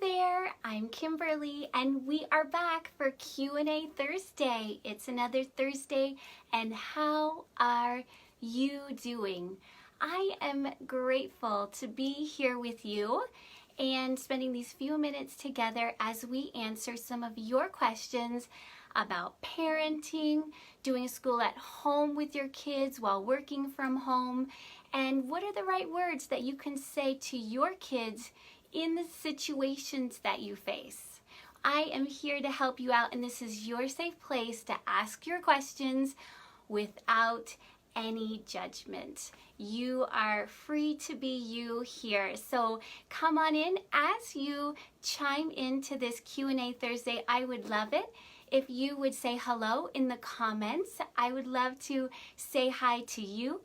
there, I'm Kimberly and we are back for Q&A Thursday. It's another Thursday, and how are you doing? I am grateful to be here with you and spending these few minutes together as we answer some of your questions about parenting, doing school at home with your kids while working from home, and what are the right words that you can say to your kids in the situations that you face. I am here to help you out, and this is your safe place to ask your questions without any judgment. You are free to be you here. So come on in as you chime into this Q&A Thursday. I would love it if you would say hello in the comments. I would love to say hi to you.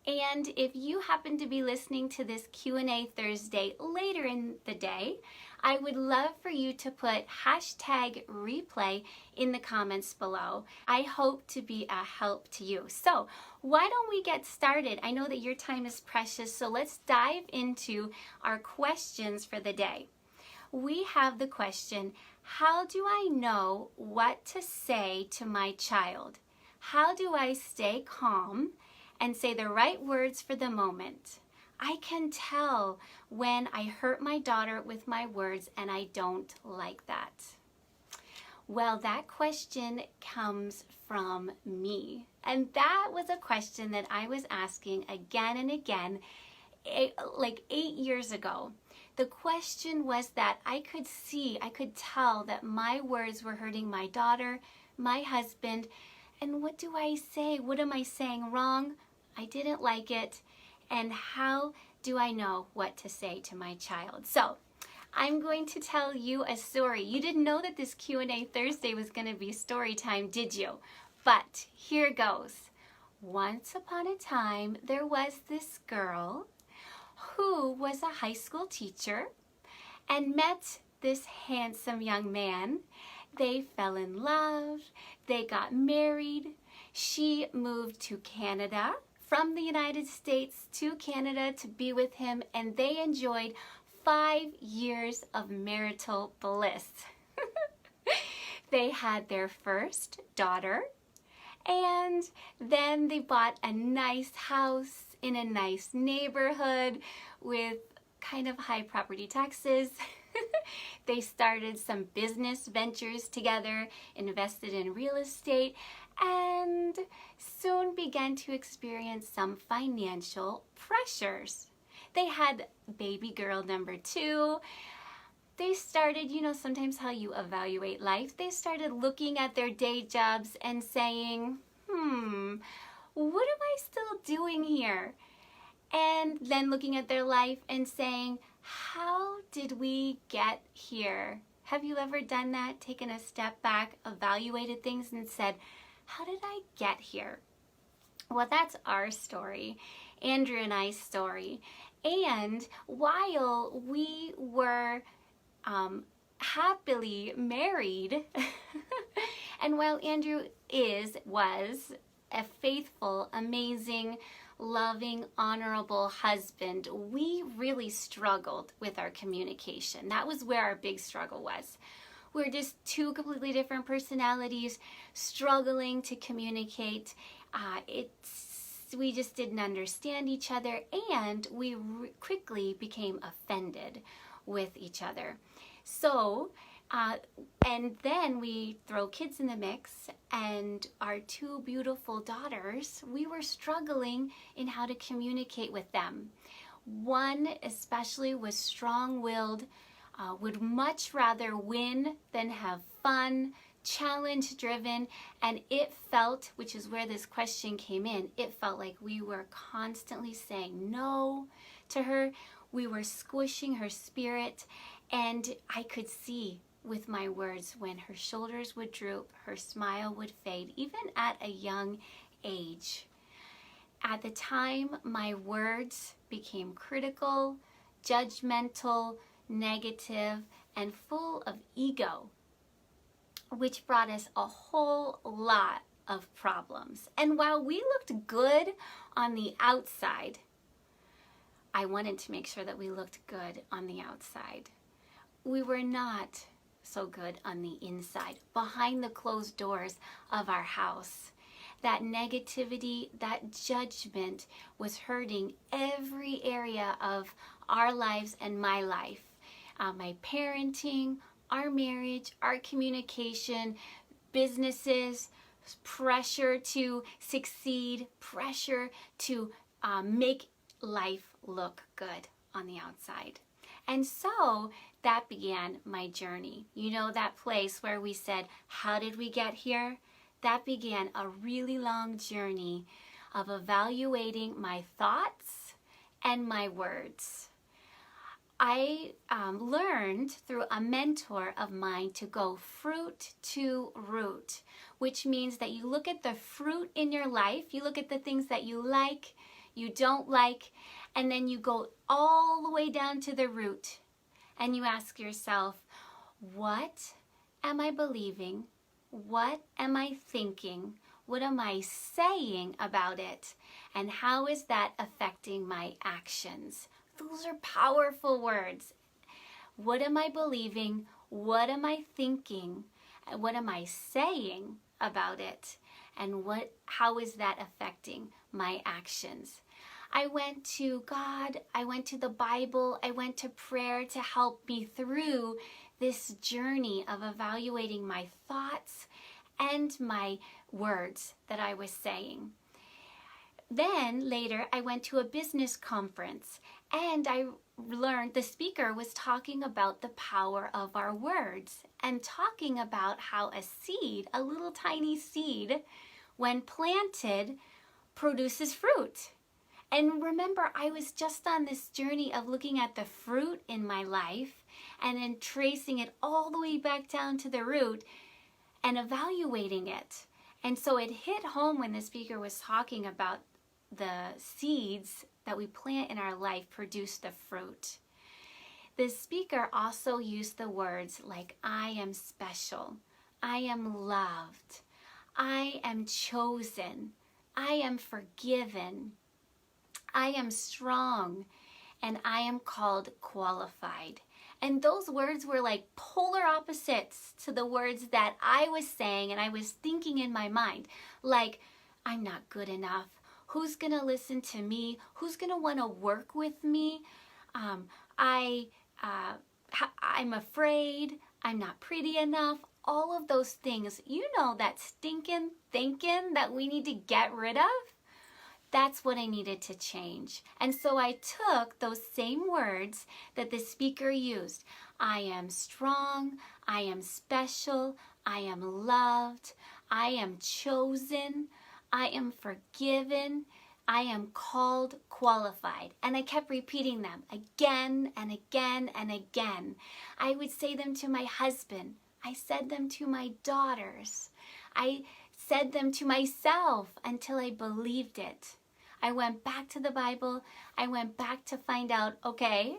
And if you happen to be listening to this Q&A Thursday later in the day, I would love for you to put #replay in the comments below. I hope to be a help to you. So why don't we get started? I know that your time is precious, so let's dive into our questions for the day. We have the question, how do I know what to say to my child? How do I stay calm and say the right words for the moment? I can tell when I hurt my daughter with my words, and I don't like that. Well, that question comes from me. And that was a question that I was asking again and again, like 8 years ago. The question was that I could tell that my words were hurting my daughter, my husband, and what do I say? What am I saying wrong? I didn't like it, and how do I know what to say to my child? So I'm going to tell you a story. You didn't know that this Q&A Thursday was going to be story time, did you? But here goes. Once upon a time, there was this girl who was a high school teacher and met this handsome young man. They fell in love. They got married. She moved to Canada from the United States to Canada to be with him, and they enjoyed 5 years of marital bliss. They had their first daughter, and then they bought a nice house in a nice neighborhood with kind of high property taxes. They started some business ventures together, invested in real estate, and soon began to experience some financial pressures. They had baby girl number 2. They started, sometimes how you evaluate life. They started looking at their day jobs and saying, what am I still doing here? And then looking at their life and saying, how did we get here? Have you ever done that? Taken a step back, evaluated things and said, how did I get here? Well, that's our story, Andrew and I's story. And while we were happily married, and while Andrew was a faithful, amazing, loving, honorable husband, we really struggled with our communication. That was where our big struggle was. We're just two completely different personalities struggling to communicate. We just didn't understand each other, and we quickly became offended with each other. So, and then we throw kids in the mix, and our 2 beautiful daughters, we were struggling in how to communicate with them. One especially was strong-willed, would much rather win than have fun, challenge-driven, and it felt, which is where this question came in, it felt like we were constantly saying no to her. We were squishing her spirit, and I could see with my words when her shoulders would droop, her smile would fade, even at a young age. At the time, my words became critical, judgmental, negative, and full of ego, which brought us a whole lot of problems. And while we looked good on the outside, I wanted to make sure that we looked good on the outside. we were not so good on the inside, behind the closed doors of our house. That negativity, that judgment was hurting every area of our lives and my life. My parenting, our marriage, our communication, businesses, pressure to succeed, pressure to make life look good on the outside. And so that began my journey. You know, that place where we said, how did we get here? That began a really long journey of evaluating my thoughts and my words. I learned through a mentor of mine to go fruit to root, which means that you look at the fruit in your life, you look at the things that you like, you don't like, and then you go all the way down to the root and you ask yourself, what am I believing? What am I thinking? What am I saying about it? And how is that affecting my actions? Those are powerful words. What am I believing? What am I thinking? And what am I saying about it? And how is that affecting my actions? I went to God, I went to the Bible, I went to prayer to help me through this journey of evaluating my thoughts and my words that I was saying. Then later I went to a business conference and I learned the speaker was talking about the power of our words and talking about how a seed, a little tiny seed, when planted, produces fruit. And remember, I was just on this journey of looking at the fruit in my life and then tracing it all the way back down to the root and evaluating it. And so it hit home when the speaker was talking about the seeds that we plant in our life produce the fruit. The speaker also used the words like, I am special, I am loved, I am chosen, I am forgiven, I am strong, and I am called qualified. And those words were like polar opposites to the words that I was saying and I was thinking in my mind. Like, I'm not good enough. Who's going to listen to me? Who's going to want to work with me? I'm afraid. I'm not pretty enough. All of those things, you know, that stinking thinking that we need to get rid of. That's what I needed to change. And so I took those same words that the speaker used. I am strong, I am special, I am loved, I am chosen, I am forgiven, I am called qualified. And I kept repeating them again and again and again. I would say them to my husband. I said them to my daughters. I said them to myself until I believed it. I went back to the Bible. I went back to find out, okay,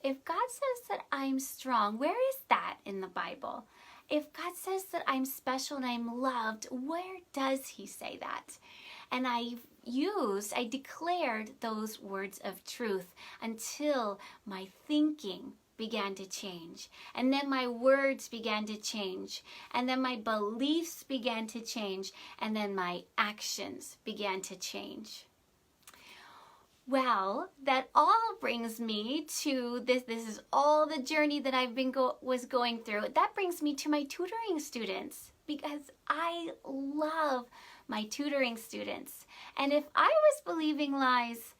if God says that I'm strong, where is that in the Bible? If God says that I'm special and I'm loved, where does he say that? And I declared those words of truth until my thinking began to change. And then my words began to change. And then my beliefs began to change. And then my actions began to change. Well, that all brings me to this. This is all the journey that I've been was going through. That brings me to my tutoring students because I love my tutoring students. And if I was believing lies,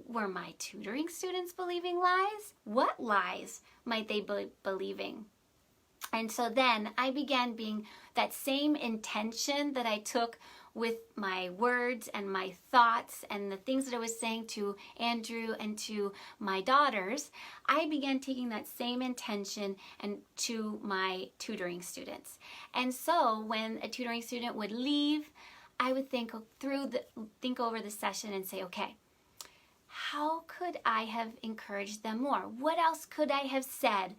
were my tutoring students believing lies? What lies might they be believing? And so then I began being that same intention that I took with my words and my thoughts and the things that I was saying to Andrew and to my daughters. I began taking that same intention and to my tutoring students. And so when a tutoring student would leave, I would think over the session and say, okay, how could I have encouraged them more? What else could I have said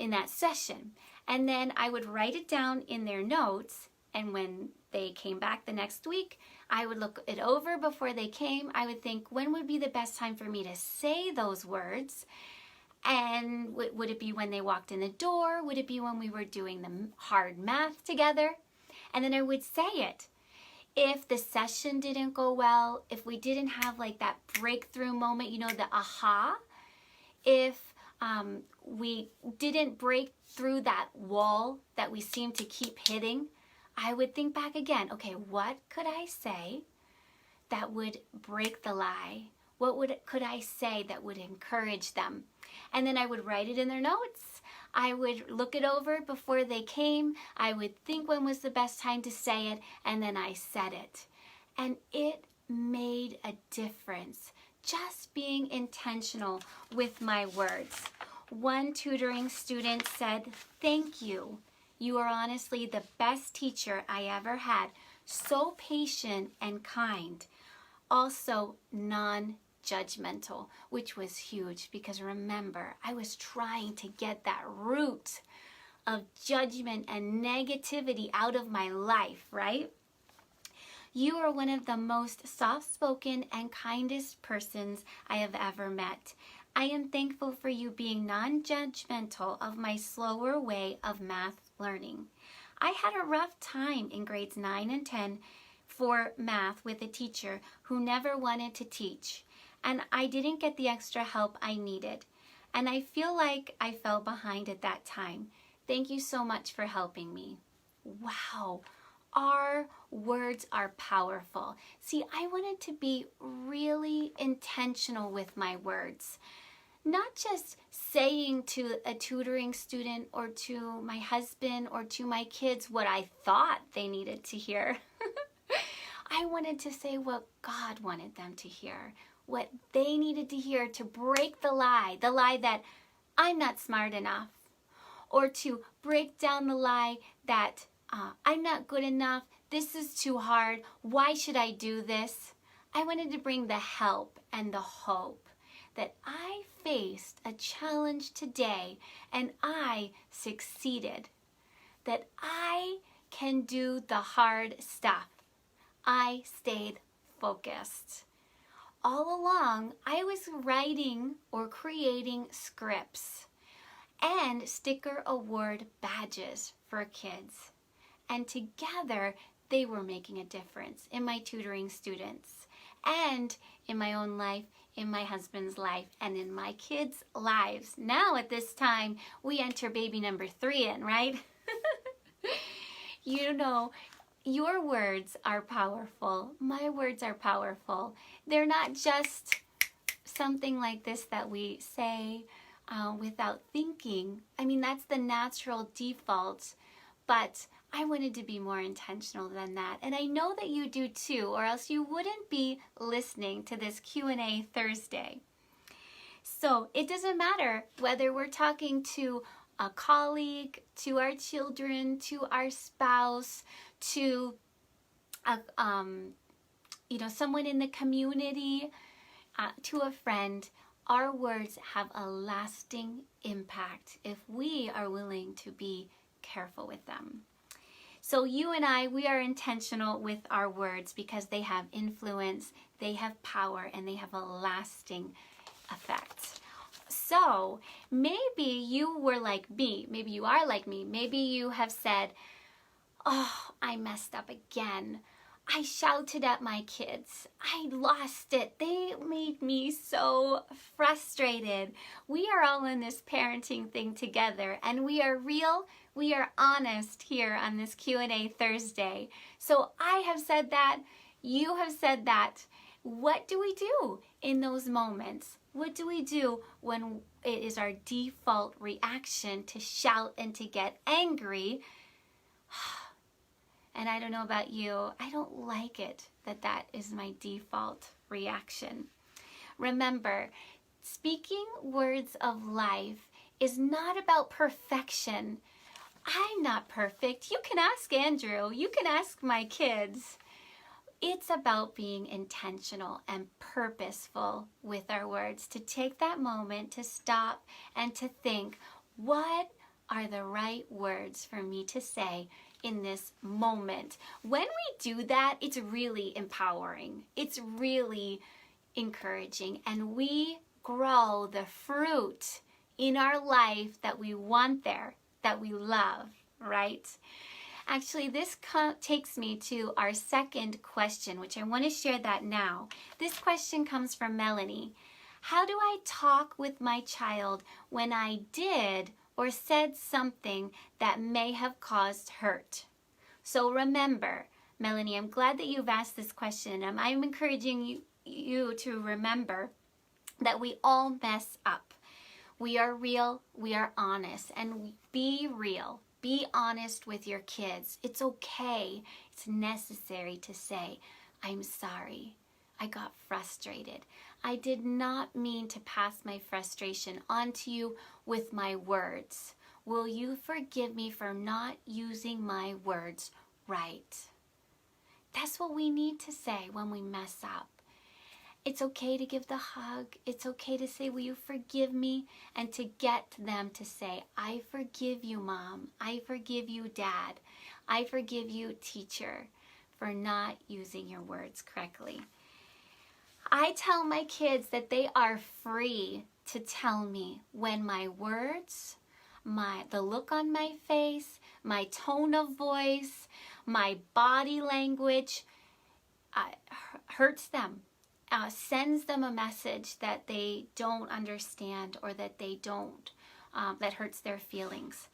in that session? And then I would write it down in their notes, and when they came back the next week, I would look it over before they came. I would think, when would be the best time for me to say those words? And would it be when they walked in the door? Would it be when we were doing the hard math together? And then I would say it. If the session didn't go well, if we didn't have like that breakthrough moment, you know, the aha, if we didn't break through that wall that we seem to keep hitting, I would think back again, okay, what could I say that would break the lie? What could I say that would encourage them? And then I would write it in their notes. I would look it over before they came. I would think when was the best time to say it, and then I said it. And it made a difference, just being intentional with my words. One tutoring student said, "Thank you. You are honestly the best teacher I ever had. So patient and kind. Also non-judgmental," which was huge because remember, I was trying to get that root of judgment and negativity out of my life, right? "You are one of the most soft-spoken and kindest persons I have ever met. I am thankful for you being non-judgmental of my slower way of math learning. I had a rough time in grades 9 and 10 for math with a teacher who never wanted to teach, and I didn't get the extra help I needed, and I feel like I fell behind at that time. Thank you so much for helping me." Wow, our words are powerful. See, I wanted to be really intentional with my words. Not just saying to a tutoring student or to my husband or to my kids what I thought they needed to hear. I wanted to say what God wanted them to hear, what they needed to hear to break the lie that I'm not smart enough, or to break down the lie that I'm not good enough, this is too hard, why should I do this? I wanted to bring the help and the hope that I faced a challenge today and I succeeded, that I can do the hard stuff. I stayed focused. All along, I was writing or creating scripts and sticker award badges for kids. And together, they were making a difference in my tutoring students and in my own life, in my husband's life, and in my kids' lives. Now at this time, we enter baby number 3 in, right? You know, your words are powerful. My words are powerful. They're not just something like this that we say without thinking. I mean, that's the natural default, but I wanted to be more intentional than that. And I know that you do too, or else you wouldn't be listening to this Q&A Thursday. So it doesn't matter whether we're talking to a colleague, to our children, to our spouse, to someone in the community, to a friend. Our words have a lasting impact if we are willing to be careful with them. So you and I, we are intentional with our words because they have influence, they have power, and they have a lasting effect. So maybe you were like me, maybe you are like me, maybe you have said, "Oh, I messed up again. I shouted at my kids. I lost it. They made me so frustrated." We are all in this parenting thing together, and we are real, we are honest here on this Q&A Thursday. So I have said that, you have said that. What do we do in those moments? What do we do when it is our default reaction to shout and to get angry? And I don't know about you, I don't like it that is my default reaction. Remember, speaking words of life is not about perfection. I'm not perfect. You can ask Andrew, you can ask my kids. It's about being intentional and purposeful with our words, to take that moment to stop and to think, what are the right words for me to say in this moment? When we do that, it's really empowering. It's really encouraging, and we grow the fruit in our life that we want there, that we love, right? Actually, this takes me to our second question, which I want to share that now. This question comes from Melanie. How do I talk with my child when I did or said something that may have caused hurt? So remember, Melanie, I'm glad that you've asked this question. I'm encouraging you to remember that we all mess up. We are real, we are honest, and be real. Be honest with your kids. It's okay. It's necessary to say, I'm sorry. I got frustrated. I did not mean to pass my frustration onto you with my words. Will you forgive me for not using my words right? That's what we need to say when we mess up. It's okay to give the hug. It's okay to say, will you forgive me? And to get them to say, I forgive you, Mom. I forgive you, Dad. I forgive you, teacher, for not using your words correctly. I tell my kids that they are free to tell me when my words, the look on my face, my tone of voice, my body language hurts them. Sends them a message that they don't understand or that they don't, that hurts their feelings.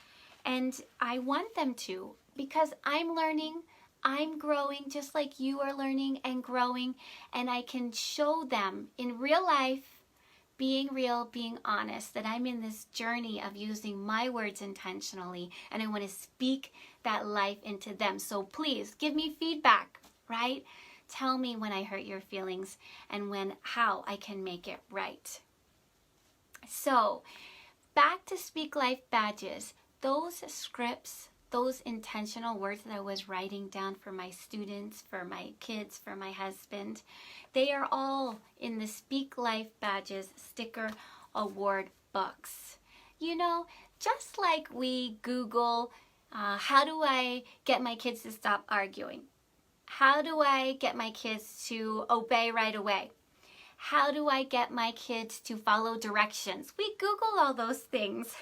And I want them to, because I'm learning, I'm growing just like you are learning and growing, and I can show them in real life, being real, being honest, that I'm in this journey of using my words intentionally, and I want to speak that life into them. So please give me feedback, right? Tell me when I hurt your feelings and how I can make it right. So, back to Speak Life badges. Those scripts, those intentional words that I was writing down for my students, for my kids, for my husband, they are all in the Speak Life badges sticker award books. You know, just like we Google, how do I get my kids to stop arguing? How do I get my kids to obey right away? How do I get my kids to follow directions? We Google all those things.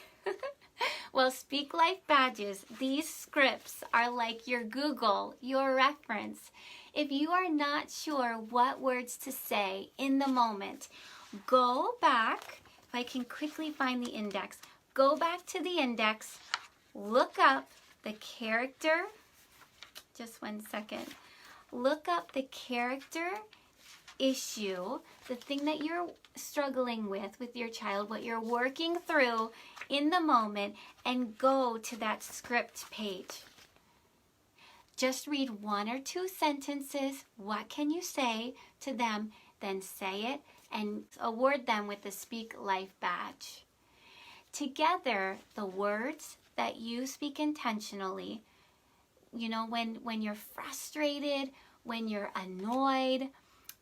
Well, Speak Life badges, these scripts are like your Google, your reference. If you are not sure what words to say in the moment, go back. If I can quickly find the index, go back to the index, look up the character. Just one second. Look up the character issue, the thing that you're struggling with your child, what you're working through in the moment, and go to that script page. Just read one or two sentences. What can you say to them? Then say it and award them with the Speak Life badge. Together, the words that you speak intentionally, you know, when you're frustrated, when you're annoyed,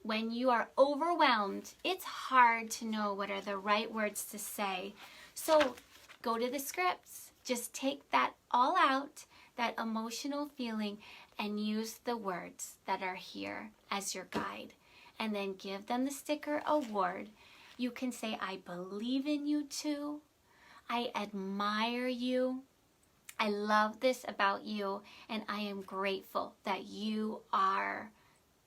when you are overwhelmed, it's hard to know what are the right words to say. So go to the scripts. Just take that all out, that emotional feeling, and use the words that are here as your guide. And then give them the sticker award. You can say, I believe in you too. I admire you. I love this about you, and I am grateful that you are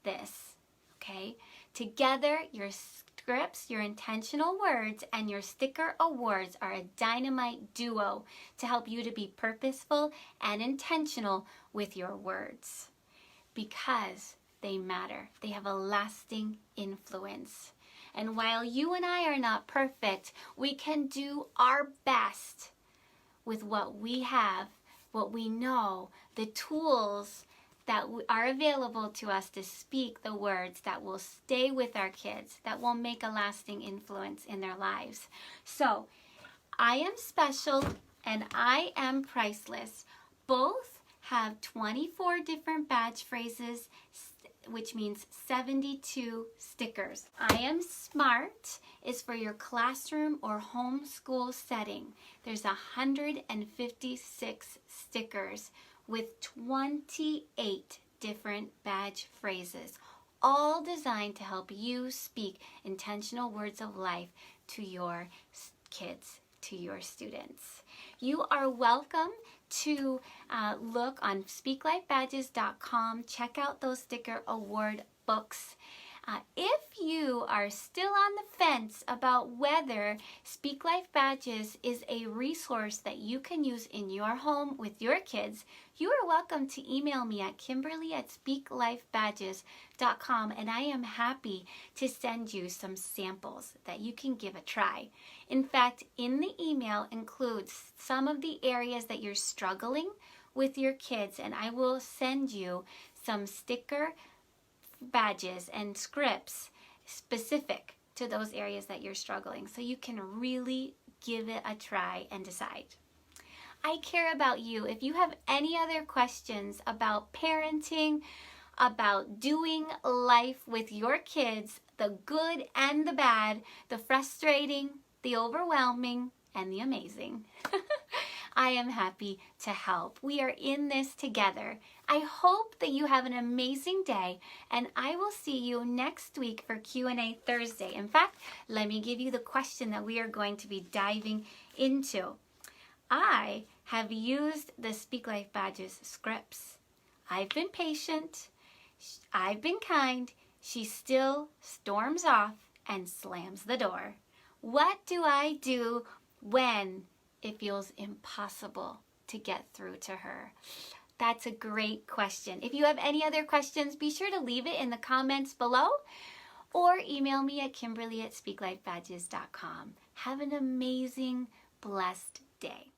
this, okay? Together, your scripts, your intentional words, and your sticker awards are a dynamite duo to help you to be purposeful and intentional with your words because they matter. They have a lasting influence. And while you and I are not perfect, we can do our best with what we have, what we know, the tools that are available to us to speak the words that will stay with our kids, that will make a lasting influence in their lives. So, I am special and I am priceless. Both have 24 different badge phrases, which means 72 stickers. I am smart is for your classroom or homeschool setting. There's 156 stickers with 28 different badge phrases, all designed to help you speak intentional words of life to your kids to your students. You are welcome to look on speaklifebadges.com. Check out those sticker award books. If you are still on the fence about whether Speak Life Badges is a resource that you can use in your home with your kids, you are welcome to email me at Kimberly@speaklifebadges.com, and I am happy to send you some samples that you can give a try. In fact, in the email includes some of the areas that you're struggling with your kids, and I will send you some sticker badges and scripts specific to those areas that you're struggling, so you can really give it a try and decide. I care about you. If you have any other questions about parenting, about doing life with your kids, the good and the bad, the frustrating, the overwhelming, and the amazing, I am happy to help. We are in this together. I hope that you have an amazing day, and I will see you next week for Q&A Thursday. In fact, let me give you the question that we are going to be diving into. I have used the Speak Life Badges scripts. I've been patient. I've been kind. She still storms off and slams the door. What do I do when it feels impossible to get through to her? That's a great question. If you have any other questions, be sure to leave it in the comments below or email me at Kimberly@speaklifebadges.com. Have an amazing, blessed day.